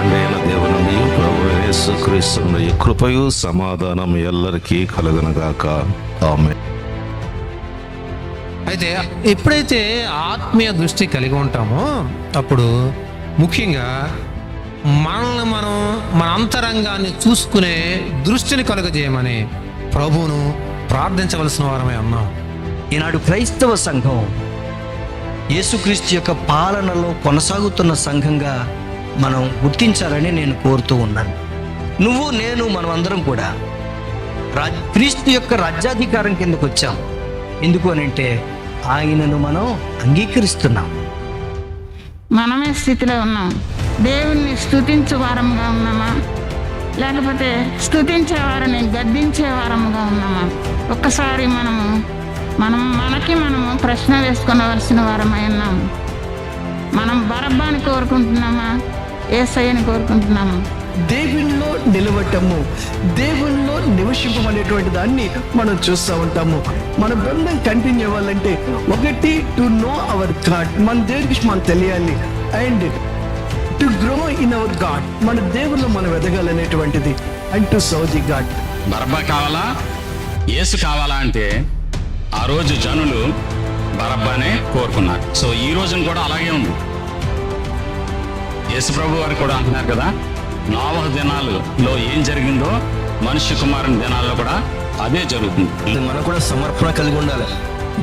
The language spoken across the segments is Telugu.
తండ్రి అయిన దేవుని నుండి ప్రభువైన యేసుక్రీస్తు నుండి కృపయు సమాధానం ఎల్లరికీ కలుగునుగాక. ఆమేన్. అయితే ఎప్పుడైతే ఆత్మీయ దృష్టి కలిగి ఉంటామో అప్పుడు ముఖ్యంగా మనల్ని మనం మన అంతరంగాన్ని చూసుకునే దృష్టిని కలుగజేయమని ప్రభువును ప్రార్థించవలసిన వారమే అన్నాం. ఈనాడు క్రైస్తవ సంఘం యేసుక్రీస్తు యొక్క పాలనలో కొనసాగుతున్న సంఘంగా మనం గుర్తించాలని నేను కోరుతూ ఉన్నాను. నువ్వు నేను మనమందరం కూడా క్రీస్తు యొక్క రాజ్యాధికారం కిందకు వచ్చాం. ఎందుకు అనంటే ఆయనను మనం అంగీకరిస్తున్నాం. మనమే స్థితిలో ఉన్నాం. దేవుణ్ణి స్తుతించే వారముగా ఉన్నామా, లేకపోతే స్తుతించే వారిని గద్దించే వారముగా ఉన్నామా? ఒక్కసారి మనకి ప్రశ్న వేసుకొనవలసిన వారమై ఉన్నాం. మనం బరబ్బాని కోరుకుంటున్నామా, యేసయ్యని కోరుకుంటున్నామా? దేవునిలో నిలవటము, దేవునిలో నివసింపమనేటువంటి దాన్ని మనం చూస్తూ ఉంటాము. మన బృందం కంటిన్యూ అవ్వాలంటే ఒకటి టు నో అవర్ గాడ్, మన దేవుడికి మనం తెలియాలి. And to grow in our God, మన దేవుల్లో మనం ఎదగాలనేటువంటిది. And to serve the God. బరబ్బా కావాలా యేసు కావాలా అంటే ఆ రోజు జనులు బరబ్బానే కోరుకున్నారు. సో ఈ రోజున కూడా అలాగే ఉంది. యేసు ప్రభు వారు కూడా అంటున్నారు కదా, నోవహు దినాలలో ఏం జరిగిందో మనుష్య కుమారుని దినాల్లో కూడా అదే జరుగుతుంది. మనం కూడా సమర్పణ కలిగి ఉండాలి.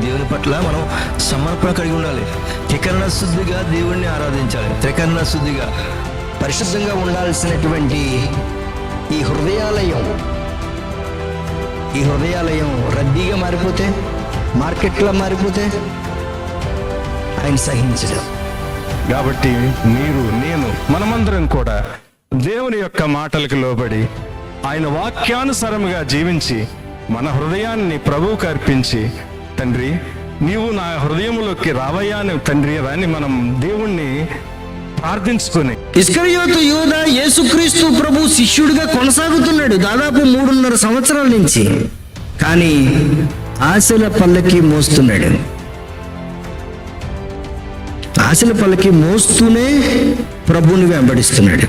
దేవుని పట్ల మనం సమర్పణ కలిగి ఉండాలి. త్రికరణ శుద్ధిగా దేవుణ్ణి ఆరాధించాలి. త్రికరణ శుద్ధిగా పరిశుద్ధంగా ఉండాల్సినటువంటి ఈ హృదయాలయం రద్దీగా మారిపోతే, మార్కెట్లో మారిపోతే ఆయన సహించడం. కాబట్టి మీరు, నేను, మనమందరం కూడా దేవుని యొక్క మాటలకు లోబడి ఆయన వాక్యానుసారముగా జీవించి మన హృదయాన్ని ప్రభువుకు అర్పించి, తండ్రి నీవు నా హృదయంలోకి రావయ్యాని తండ్రి అని మనం దేవుణ్ణి ప్రార్థించుకుని. ఇస్కరియోతు యూదా యేసుక్రీస్తు ప్రభు శిష్యుడిగా కొనసాగుతున్నాడు దాదాపు 3.5 సంవత్సరాల నుంచి. కానీ ఆశల పల్లకి మోస్తున్నాడు. ఆశల పల్లకి మోస్తూనే ప్రభువుని వెంబడిస్తున్నాడు.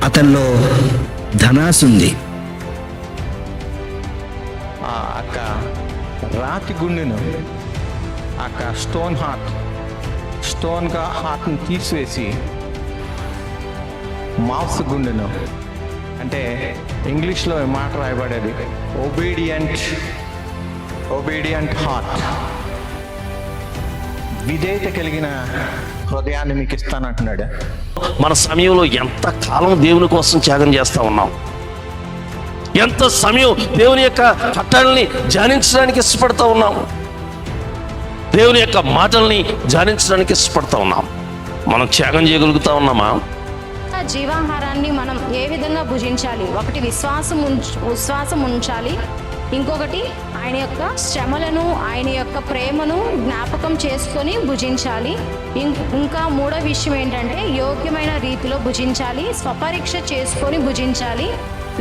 అతనిలో ధనాశ ఉంది. అక్క రాతి గుండెను, అక్క స్టోన్గా హార్ట్ని తీసివేసి మాంస గుండెను, అంటే ఇంగ్లీష్లో మాట రాయబడేది ఒబీడియంట్ హార్ట్, విధేయత కలిగిన హృదయాన్ని మీకు ఇస్తానంటున్నాడు. మన సమయంలో ఎంత కాలం దేవుని కోసం త్యాగం చేస్తా ఉన్నాం, ఎంత సమయం దేవుని యొక్క చట్టాలని ధ్యానించడానికి ఇష్టపడతా ఉన్నాం, దేవుని యొక్క మాటల్ని ధ్యానించడానికి ఇష్టపడతా ఉన్నాం. మనం త్యాగం చేయగలుగుతా ఉన్నామా? జీవాహారాన్ని మనం ఏ విధంగా భుజించాలి? ఒకటి విశ్వాసం ఉంచాలి, ఇంకొకటి ఆయన యొక్క శ్రమలను, ఆయన యొక్క ప్రేమను జ్ఞాపకం చేసుకొని భుజించాలి. ఇంకా మూడో విషయం ఏంటంటే యోగ్యమైన రీతిలో భుజించాలి, స్వపరీక్ష చేసుకొని భుజించాలి.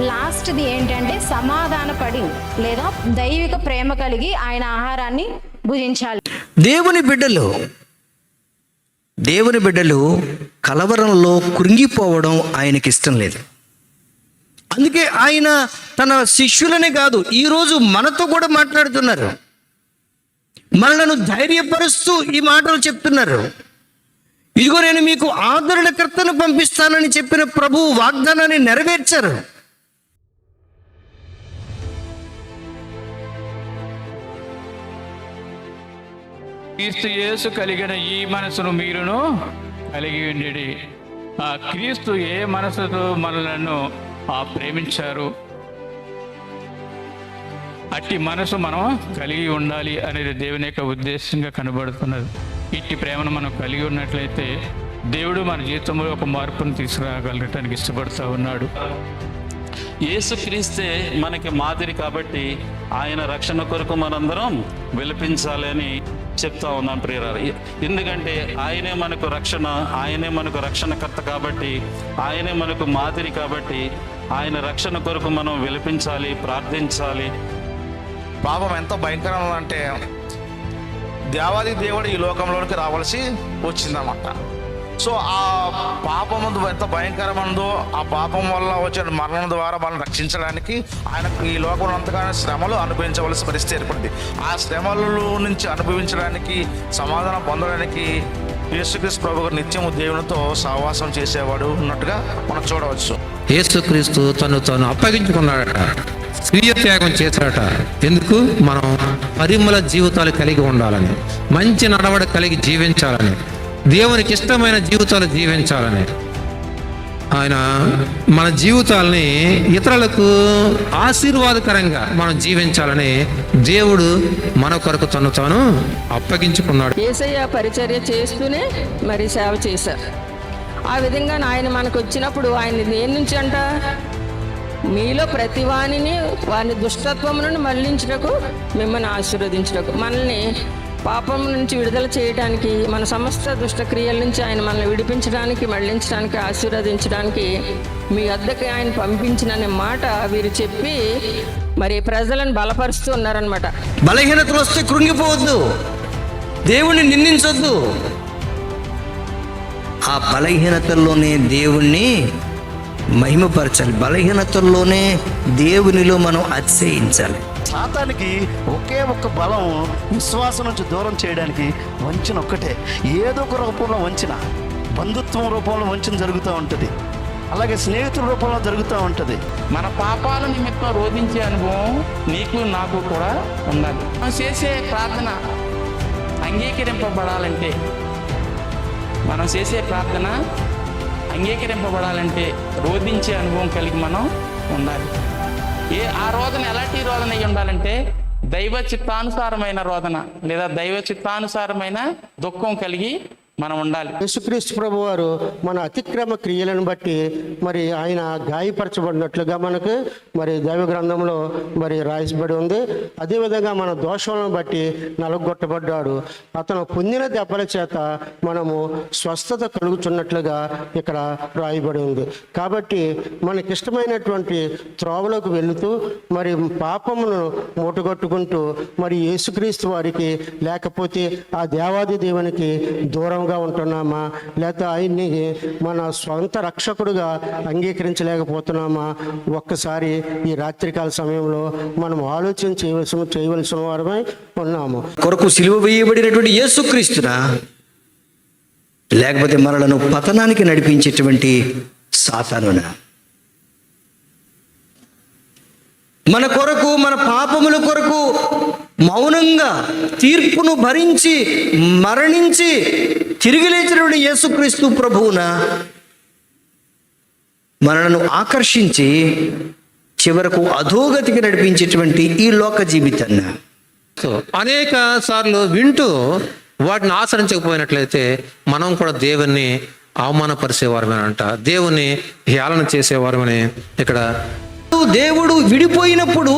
లాస్ట్ది ఏంటంటే సమాధానపడి లేదా దైవిక ప్రేమ కలిగి ఆయన ఆహారాన్ని భుజించాలి. దేవుని బిడ్డలు కలవరంలో కృంగిపోవడం ఆయనకి ఇష్టం లేదు. అందుకే ఆయన తన శిష్యులనే కాదు, ఈరోజు మనతో కూడా మాట్లాడుతున్నారు. మనలను ధైర్యపరుస్తూ ఈ మాటలు చెప్తున్నారు. ఇదిగో నేను మీకు ఆదరణకర్తను పంపిస్తానని చెప్పిన ప్రభువు వాగ్దానాన్ని నెరవేర్చారు. క్రీస్తు యేసు కలిగిన ఈ మనసును మీరును కలిగి ఉండి, ఆ క్రీస్తు ఏ మనసుతో మనలను ప్రేమించారు, అట్టి మనసు మనం కలిగి ఉండాలి అనేది దేవుని యొక్క ఉద్దేశంగా కనబడుతున్నది. ఇట్టి ప్రేమను మనం కలిగి ఉన్నట్లయితే దేవుడు మన జీవితంలో ఒక మార్పును తీసుకురాగలగటానికి ఇష్టపడుతూ ఉన్నాడు. యేసుక్రీస్తే మనకి మాదిరి కాబట్టి ఆయన రక్షణ కొరకు మనందరం విలపించాలని చెప్తా ఉన్నాను ప్రియులారా. ఎందుకంటే ఆయనే మనకు రక్షణ, ఆయనే మనకు రక్షణకర్త కాబట్టి, ఆయనే మనకు మాదిరి కాబట్టి ఆయన రక్షణ కొరకు మనం విలపించాలి, ప్రార్థించాలి. పాపం ఎంత భయంకరం అంటే దేవాది దేవుడు ఈ లోకంలోనికి రావాల్సి వచ్చిందన్నమాట. సో ఆ పాపం ఎంత భయంకరమైనదో, ఆ పాపం వల్ల వచ్చిన మరణం ద్వారా మనల్ని రక్షించడానికి ఆయన ఈ లోకంలో అంతగానో శ్రమలు అనుభవించవలసిన పరిస్థితి ఏర్పడింది. ఆ శ్రమల నుంచి అనుభవించడానికి, సమాధానం పొందడానికి యేసుక్రీస్తు ప్రభు గారు నిత్యము దేవునితో సహవాసం చేసేవాడు ఉన్నట్టుగా మనం చూడవచ్చు. యేసుక్రీస్తు తను అప్పగించుకున్నాడట, స్వీయ త్యాగం చేశాడట. ఎందుకు? మనం పరిమళ జీవితాలు కలిగి ఉండాలని, మంచి నడవడి కలిగి జీవించాలని, దేవునికి ఇష్టమైన జీవితాలు జీవించాలని. ఆయన మన జీవితాలని ఇతరులకు ఆశీర్వాదకరంగా మనం జీవించాలని దేవుడు మన కొరకు తాను అప్పగించుకున్నాడు. యేసయ్య పరిచర్య చేస్తూనే మరి సేవ చేశారు. ఆ విధంగా ఆయన మనకు వచ్చినప్పుడు ఆయన దేని నుంచి అంట, మీలో ప్రతి వాణిని వాని దుష్టత్వం నుండి మళ్లించుటకు, మిమ్మల్ని ఆశీర్వదించుటకు, మనల్ని పాపం నుంచి విడుదల చేయడానికి, మన సమస్త దుష్టక్రియల నుంచి ఆయన మనల్ని విడిపించడానికి, మళ్లించడానికి, ఆశీర్వదించడానికి మీ వద్దకు ఆయన పంపించిననే మాట వీరు చెప్పి మరి ప్రజలను బలపరుస్తూ ఉన్నారనమాట. బలహీనతలు వస్తే కృంగిపోవద్దు, దేవుణ్ణి నిందించొద్దు. ఆ బలహీనతల్లోనే దేవుణ్ణి మహిమపరచాలి, బలహీనతల్లోనే దేవునిలో మనం అతిశయించాలి. సాతానికి ఒకే ఒక్క బలం, విశ్వాసం నుంచి దూరం చేయడానికి వంచన ఒక్కటే. ఏదో ఒక రూపంలో వంచన, బంధుత్వం రూపంలో వంచన జరుగుతూ ఉంటుంది, అలాగే స్నేహితుల రూపంలో జరుగుతూ ఉంటుంది. మన పాపాల నిమిత్తం రోధించే అనుభవం నీకు నాకు కూడా ఉండాలి. మనం చేసే ప్రార్థన అంగీకరింపబడాలంటే, రోధించే అనుభవం కలిగి మనం ఉండాలి. ఆ రోదన ఎలాంటి రోదన అయి ఉండాలంటే దైవ చిత్తానుసారమైన రోదన, లేదా దైవ చిత్తానుసారమైన దుఃఖం కలిగి మనం ఉండాలి. యేసుక్రీస్తు ప్రభు వారు మన అతిక్రమ క్రియలను బట్టి మరి ఆయన గాయపరచబడినట్లుగా మనకు మరి దైవ గ్రంథంలో మరి రాయబడి ఉంది. అదేవిధంగా మన దోషాలను బట్టి నలగొట్టబడ్డాడు, అతను పొందిన దెబ్బల చేత మనము స్వస్థత కలుగుతున్నట్లుగా ఇక్కడ రాయబడి ఉంది. కాబట్టి మనకిష్టమైనటువంటి త్రోవలోకి వెళుతూ మరి పాపమును మూటగొట్టుకుంటూ మరి యేసుక్రీస్తు వారికి లేకపోతే ఆ దేవాది దేవునికి దూరంగా ఉంటున్నామా, లేకపోతే ఆయన్ని మన స్వంత రక్షకుడుగా అంగీకరించలేకపోతున్నామా? ఒక్కసారి ఈ రాత్రికాల సమయంలో మనం ఆలోచన చేయవలసిన వారమై ఉన్నాము. కొరకు సిలువ వేయబడినటువంటి యేసుక్రీస్తునా, లేకపోతే మనలను పతనానికి నడిపించేటువంటి సాతానునా? మన కొరకు, మన పాపముల కొరకు మౌనంగా తీర్పును భరించి మరణించి తిరిగి లేచినటువంటి యేసుక్రీస్తు ప్రభువున మనలను ఆకర్షించి చివరకు అధోగతికి నడిపించేటువంటి ఈ లోక జీవితాన్ని అనేక సార్లు వింటూ వాటిని ఆచరించకపోయినట్లయితే మనం కూడా దేవుణ్ణి అవమానపరిచేవారమేనంట, దేవుణ్ణి హేళన చేసేవారమని ఇక్కడ. దేవుడు విడిపోయినప్పుడు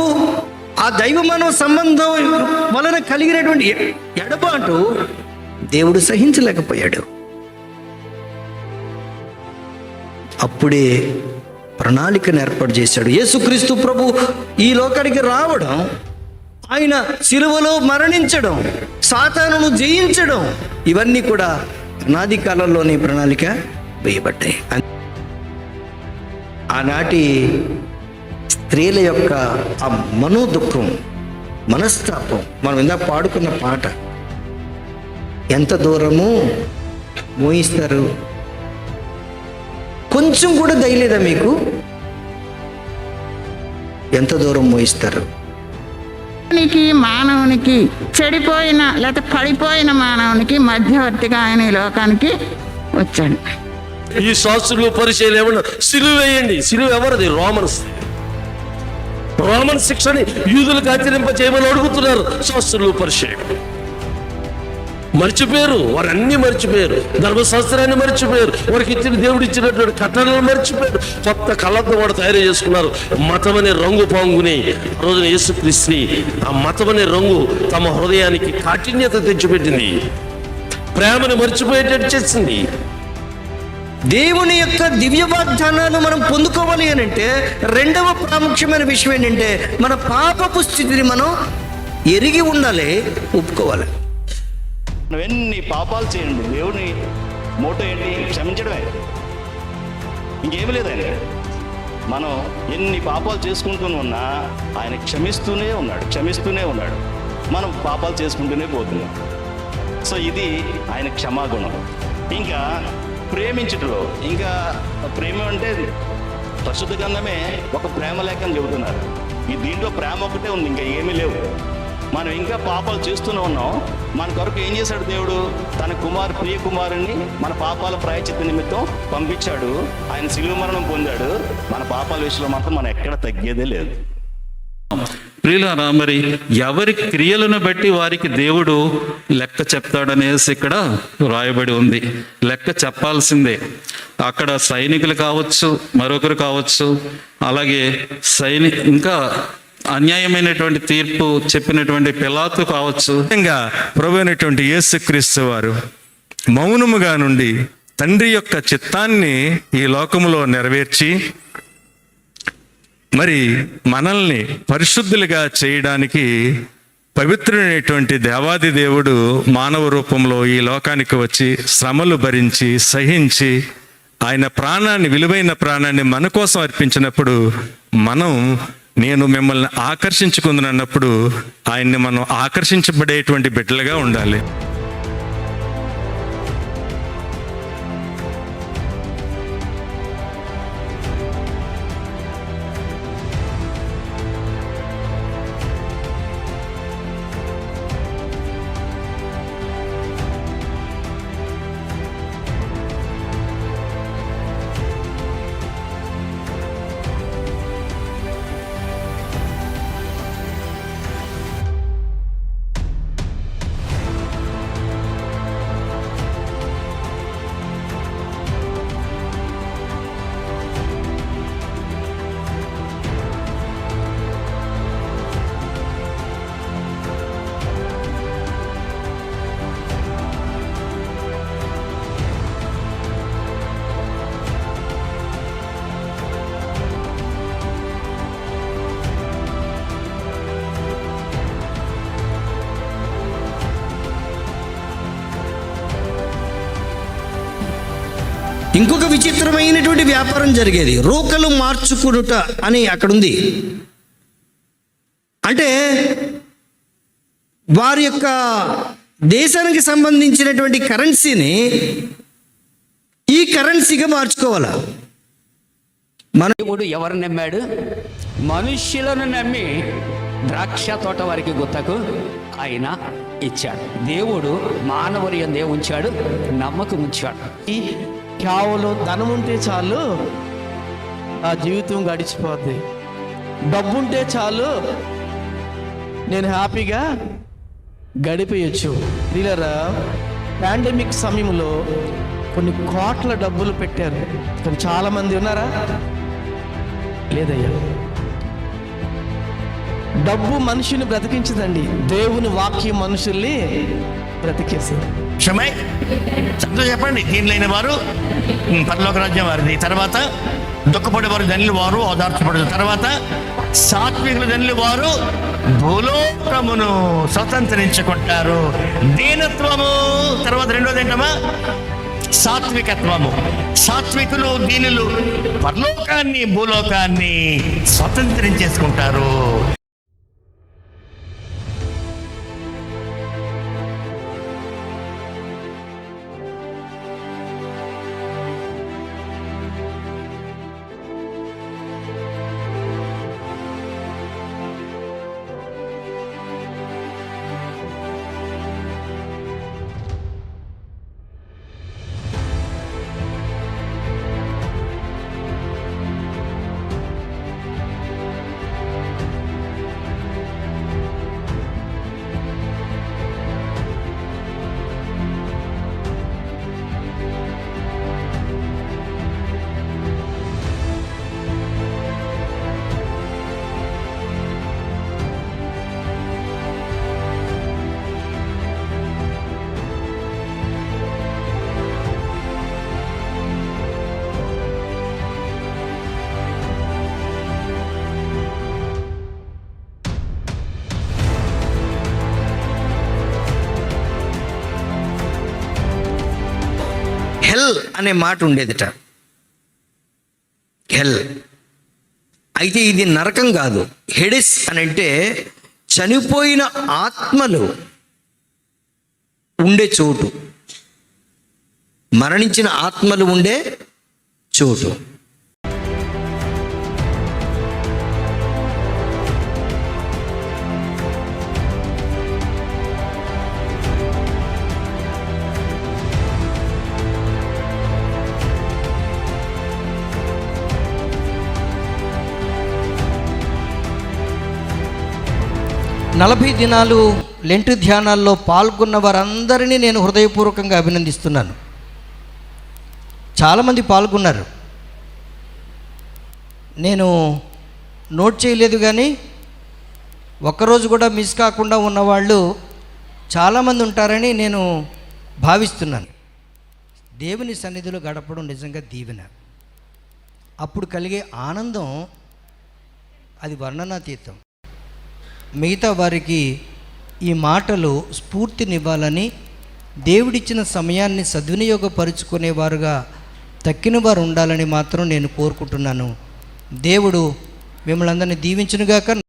ఆ దైవ మానవ సంబంధం వలన కలిగినటువంటి ఎడబాటు దేవుడు సహించలేకపోయాడు. అప్పుడే ప్రణాళికను ఏర్పాటు చేశాడు. యేసుక్రీస్తు ప్రభు ఈ లోకానికి రావడం, ఆయన సిలువలో మరణించడం, సాతానును జయించడం, ఇవన్నీ కూడా అనాది కాలంలోనే ప్రణాళిక వేయబడ్డాయి. ఆనాటి స్త్రీల యొక్క ఆ మనోదుఖం, మనస్తాపం, మనం ఇందాక పాడుకున్న పాట ఎంత దూరము మోయిస్తారు. కొంచెం కూడా దయలేదా మీకు? ఎంత దూరం మోయిస్తారు? మానవునికి, చెడిపోయిన లేకపోతే పడిపోయిన మానవునికి మధ్యవర్తిగా ఆయన ఈ లోకానికి వచ్చాడు. ఈ శాస్త్రులు పరిచయాలు ఏమన్నా సిలువ వేయండి, సిలువ ఎవరిది? రోమన్ శిక్షని యూదులకు ఆచరింప చేయమని అడుగుతున్నారు శాస్త్రులు పరిచయం. మర్చిపోయారు, వారు అన్ని మర్చిపోయారు, ధర్మశాస్త్రాన్ని మర్చిపోయారు, వారికి ఇచ్చిన దేవుడు ఇచ్చినటువంటి కట్టడలను మర్చిపోయారు, కొత్త కళ్ళతో వాడు తయారు చేసుకున్నారు. మతం అనే రంగు పాంగుని ఆ రోజున యేసుక్రీస్తుని ఆ మతం అనే రంగు తమ హృదయానికి కాఠిన్యత తెచ్చిపెట్టింది, ప్రేమను మర్చిపోయేటట్టు చేసింది. దేవుని యొక్క దివ్య వాగ్దానాలు మనం పొందుకోవాలి అని అంటే రెండవ ప్రాముఖ్యమైన విషయం ఏంటంటే మన పాపపు స్థితిని మనం ఎరిగి ఉండాలి, ఒప్పుకోవాలి. ఎన్ని పాపాలు చేయండి, దేవుని మోటో ఏంటి? క్షమించడమే, ఇంకేమీ లేదు ఆయన. మనం ఎన్ని పాపాలు చేసుకుంటూనే ఉన్నా ఆయన క్షమిస్తూనే ఉన్నాడు. మనం పాపాలు చేసుకుంటూనే పోతున్నాం. సో ఇది ఆయన క్షమాగుణం. ఇంకా ప్రేమించుటలో, ఇంకా ప్రేమ అంటే పరిశుద్ధ గ్రంథమే ఒక ప్రేమ లేఖని చెబుతున్నారు. ఈ దీంట్లో ప్రేమ ఒకటే ఉంది, ఇంకా ఏమీ లేవు. మనం ఇంకా పాపాలు చేస్తూనే ఉన్నాం. మన కొరకు ఏం చేశాడు దేవుడు? తన ప్రియ కుమారుణ్ణి మన పాపాల ప్రాయశ్చిత్త నిమిత్తం పంపించాడు. ఆయన శిలువ మరణం పొందాడు. మన పాపాల విషయంలో మాత్రం మనం ఎక్కడ తగ్గేదే లేదు. ప్రియులారా, మరి ఎవరి క్రియలను బట్టి వారికి దేవుడు లెక్క చెప్తాడనేసి ఇక్కడ రాయబడి ఉంది. లెక్క చెప్పాల్సిందే. అక్కడ సైనికులు కావచ్చు, మరొకరు కావచ్చు, అలాగే ఇంకా అన్యాయమైనటువంటి తీర్పు చెప్పినటువంటి పిలాతు కావచ్చు. ప్రభు అయినటువంటి యేసుక్రీస్తు వారు మౌనముగా నుండి తండ్రి యొక్క చిత్తాన్ని ఈ లోకములో నెరవేర్చి మరి మనల్ని పరిశుద్ధులుగా చేయడానికి పవిత్రుడైనటువంటి దేవాది దేవుడు మానవ రూపంలో ఈ లోకానికి వచ్చి శ్రమలు భరించి సహించి ఆయన ప్రాణాన్ని, విలువైన ప్రాణాన్ని మన కోసం అర్పించినప్పుడు నేను మిమ్మల్ని ఆకర్షించుకుందనన్నప్పుడు ఆయన్ని మనం ఆకర్షించబడేటువంటి బిడ్డలుగా ఉండాలి. ఇంకొక విచిత్రమైనటువంటి వ్యాపారం జరిగేది, రూకలు మార్చుకునుట అని అక్కడ ఉంది. అంటే వారి యొక్క దేశానికి సంబంధించినటువంటి కరెన్సీని ఈ కరెన్సీగా మార్చుకోవాలా. దేవుడు ఎవరు నమ్మాడు? మనుష్యులను నమ్మి ద్రాక్ష తోట వారికి గుత్తకు ఆయన ఇచ్చాడు. దేవుడు మానవుని యందే ఉంచాడు, నమ్మకం ఉంచాడు. కేవలం ధనం ఉంటే చాలు నా జీవితం గడిచిపోద్ది, డబ్బుంటే చాలు నేను హ్యాపీగా గడిపేయచ్చు. ప్రియులారా, పాండమిక్ సమయంలో కొన్ని కోట్ల డబ్బులు పెట్టారు, కానీ చాలామంది ఉన్నారా? లేదయ్యా. డబ్బు మనిషిని బ్రతికించదండి, దేవుని వాక్యం మనుషుల్ని బ్రతికేసింది. క్షమై చక్కగా చెప్పండి. దీనిలైన వారు పరలోక రాజ్యం వారిది. తర్వాత దుఃఖపడేవారు ధనులు వారు ఓదార్చబడదు. తర్వాత సాత్వికులు ధనులు వారు భూలోకమును స్వతంత్రించుకుంటారు. దీనత్వము, తర్వాత రెండోది ఏంటమ్మా? సాత్వికత్వము. సాత్వికులు, దీనులు పరలోకాన్ని, భూలోకాన్ని స్వతంత్రించేసుకుంటారు. హెల్ అనే మాట ఉండేదిట. హెల్. అయితే ఇది నరకం కాదు. హెడిస్ అని అంటే చనిపోయిన ఆత్మలు ఉండే చోటు, మరణించిన ఆత్మలు ఉండే చోటు. నలభై దినాలు లెంటు ధ్యానాల్లో పాల్గొన్న వారందరినీ నేను హృదయపూర్వకంగా అభినందిస్తున్నాను. చాలామంది పాల్గొన్నారు. నేను నోట్ చేయలేదు, కానీ ఒక్కరోజు కూడా మిస్ కాకుండా ఉన్నవాళ్ళు చాలామంది ఉంటారని నేను భావిస్తున్నాను. దేవుని సన్నిధిలో గడపడం నిజంగా దీవెన. అప్పుడు కలిగే ఆనందం అది వర్ణనాతీతం. మిగతా వారికి ఈ మాటలు స్ఫూర్తినివ్వాలని, దేవుడిచ్చిన సమయాన్ని సద్వినియోగపరుచుకునేవారుగా తక్కిన వారు ఉండాలని మాత్రం నేను కోరుకుంటున్నాను. దేవుడు మిమ్మల్ని అందరినీ దీవించునుగాక.